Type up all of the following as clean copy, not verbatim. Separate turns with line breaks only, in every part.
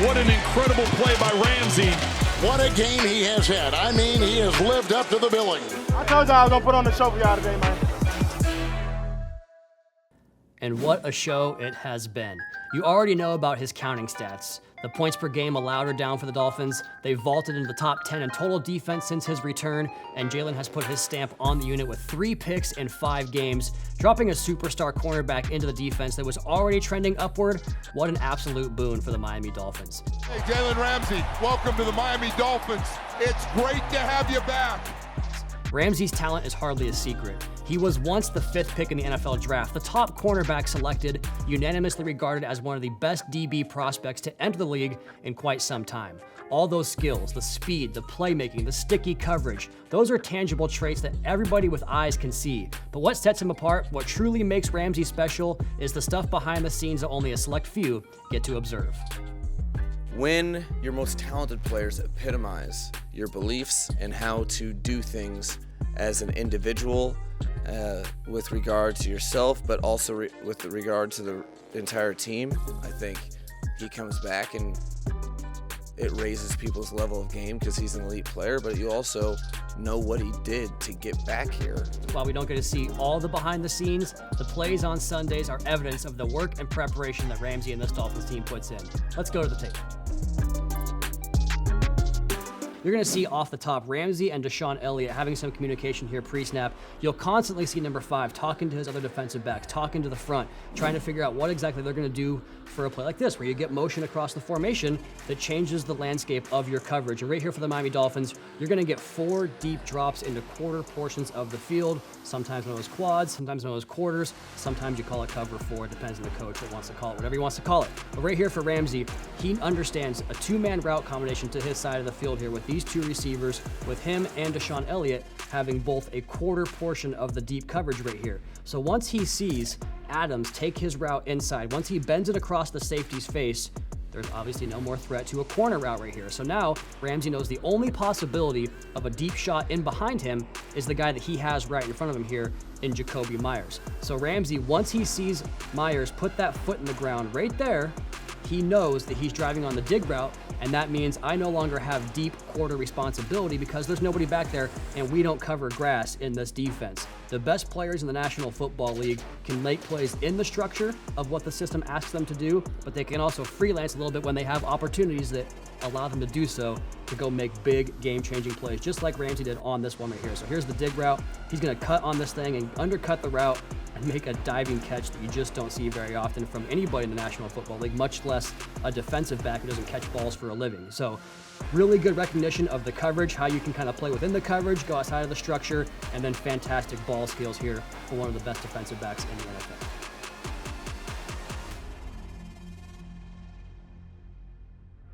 What an incredible play by Ramsey.
What a game he has had. I mean, he has lived up to the billing.
I told y'all I was going to put on the show for y'all today, man.
And what a show it has been. You already know about his counting stats. The points per game allowed are down for the Dolphins. They've vaulted into the top 10 in total defense since his return, and Jalen has put his stamp on the unit with 3 picks in 5 games, dropping a superstar cornerback into the defense that was already trending upward. What an absolute boon for the Miami Dolphins.
Hey, Jalen Ramsey, welcome to the Miami Dolphins. It's great to have you back.
Ramsey's talent is hardly a secret. He was once the 5th pick in the NFL draft, the top cornerback selected, unanimously regarded as one of the best DB prospects to enter the league in quite some time. All those skills, the speed, the playmaking, the sticky coverage, those are tangible traits that everybody with eyes can see. But what sets him apart, what truly makes Ramsey special, is the stuff behind the scenes that only a select few get to observe.
When your most talented players epitomize your beliefs and how to do things as an individual, with regard to yourself, but also with regard to the entire team, I think he comes back and it raises people's level of game because he's an elite player, but you also know what he did to get back here.
While we don't get to see all the behind the scenes, the plays on Sundays are evidence of the work and preparation that Ramsey and this Dolphins team puts in. Let's go to the tape. You're going to see off the top Ramsey and Deshaun Elliott having some communication here pre-snap. You'll constantly see number 5 talking to his other defensive backs, talking to the front, trying to figure out what exactly they're going to do for a play like this, where you get motion across the formation that changes the landscape of your coverage. And right here for the Miami Dolphins, you're going to get 4 deep drops into quarter portions of the field, sometimes known as quads, sometimes known as quarters, sometimes you call it cover 4, depends on the coach that wants to call it, whatever he wants to call it. But right here for Ramsey, he understands a 2-man route combination to his side of the field here with these 2 receivers, with him and Deshaun Elliott having both a quarter portion of the deep coverage right here. So once he sees Adams take his route inside, once he bends it across the safety's face, there's obviously no more threat to a corner route right here. So now Ramsey knows the only possibility of a deep shot in behind him is the guy that he has right in front of him here in Jakobi Meyers. So Ramsey, once he sees Meyers put that foot in the ground right there, he knows that he's driving on the dig route, and that means I no longer have deep quarter responsibility because there's nobody back there and we don't cover grass in this defense. The best players in the National Football League can make plays in the structure of what the system asks them to do, but they can also freelance a little bit when they have opportunities that allow them to do so to go make big game-changing plays, just like Ramsey did on this one right here. So here's the dig route. He's going to cut on this thing and undercut the route and make a diving catch that you just don't see very often from anybody in the National Football League, much less a defensive back who doesn't catch balls for a living. So really good recognition of the coverage, how you can kind of play within the coverage, go outside of the structure, and then fantastic ball skills here for one of the best defensive backs in the NFL.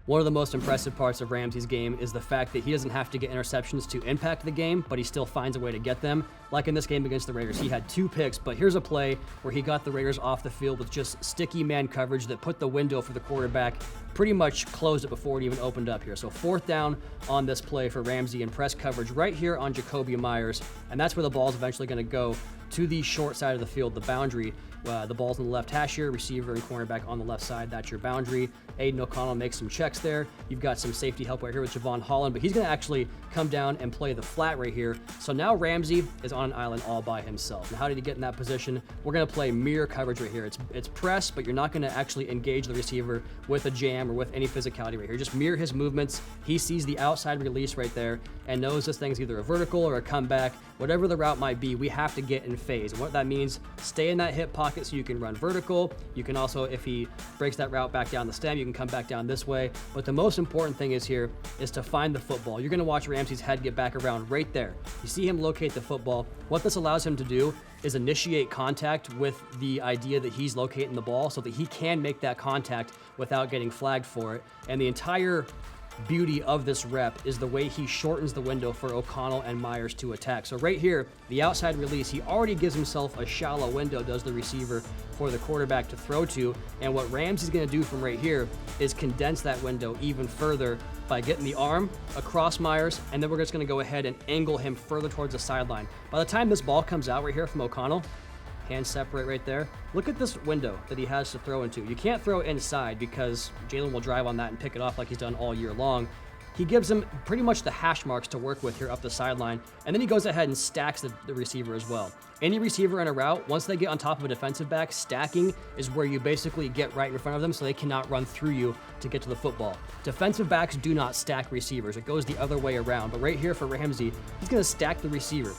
One of the most impressive parts of Ramsey's game is the fact that he doesn't have to get interceptions to impact the game, but he still finds a way to get them. Like in this game against the Raiders, he had 2 picks, but here's a play where he got the Raiders off the field with just sticky man coverage that put the window for the quarterback, pretty much closed it before it even opened up here. So 4th down on this play for Ramsey in press coverage right here on Jakobi Meyers, and that's where the ball's eventually going to go to the short side of the field, the boundary. The ball's on the left hash here, receiver and cornerback on the left side. That's your boundary. Aiden O'Connell makes some checks there. You've got some safety help right here with Javon Holland, but he's going to actually come down and play the flat right here. So now Ramsey is on an island all by himself. Now, how did he get in that position? We're going to play mirror coverage right here. It's press, but you're not going to actually engage the receiver with a jam or with any physicality right here. Just mirror his movements. He sees the outside release right there and knows this thing's either a vertical or a comeback. Whatever the route might be, we have to get in phase. And what that means, stay in that hip pocket so you can run vertical. You can also, if he breaks that route back down the stem, you can come back down this way. But the most important thing is here is to find the football. You're going to watch Ramsey's head get back around right there. You see him locate the football. What this allows him to do is initiate contact with the idea that he's locating the ball so that he can make that contact without getting flagged for it. And the entire beauty of this rep is the way he shortens the window for O'Connell and Meyers to attack. So right here, the outside release, he already gives himself a shallow window, does the receiver, for the quarterback to throw to. And what Ramsey's going to do from right here is condense that window even further by getting the arm across Meyers, and then we're just going to go ahead and angle him further towards the sideline. By the time this ball comes out right here from O'Connell, can separate right there. Look at this window that he has to throw into. You can't throw inside because Jalen will drive on that and pick it off like he's done all year long. He gives him pretty much the hash marks to work with here up the sideline, and then he goes ahead and stacks the receiver as well. Any receiver in a route, once they get on top of a defensive back, stacking is where you basically get right in front of them so they cannot run through you to get to the football. Defensive backs do not stack receivers. It goes the other way around. But right here for Ramsey, he's going to stack the receiver.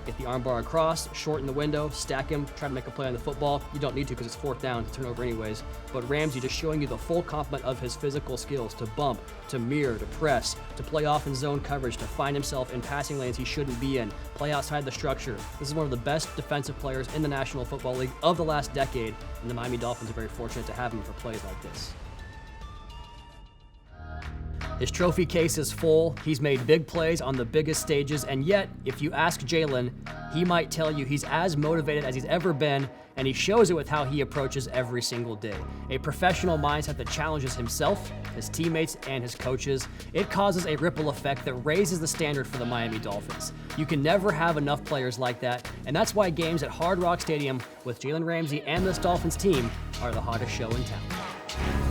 Get the armbar across, shorten the window, stack him, try to make a play on the football. You don't need to because it's 4th down to turn over anyways. But Ramsey just showing you the full complement of his physical skills to bump, to mirror, to press, to play off in zone coverage, to find himself in passing lanes he shouldn't be in, play outside the structure. This is one of the best defensive players in the National Football League of the last decade, and the Miami Dolphins are very fortunate to have him for plays like this. His trophy case is full. He's made big plays on the biggest stages, and yet, if you ask Jalen, he might tell you he's as motivated as he's ever been, and he shows it with how he approaches every single day. A professional mindset that challenges himself, his teammates, and his coaches. It causes a ripple effect that raises the standard for the Miami Dolphins. You can never have enough players like that, and that's why games at Hard Rock Stadium with Jalen Ramsey and this Dolphins team are the hottest show in town.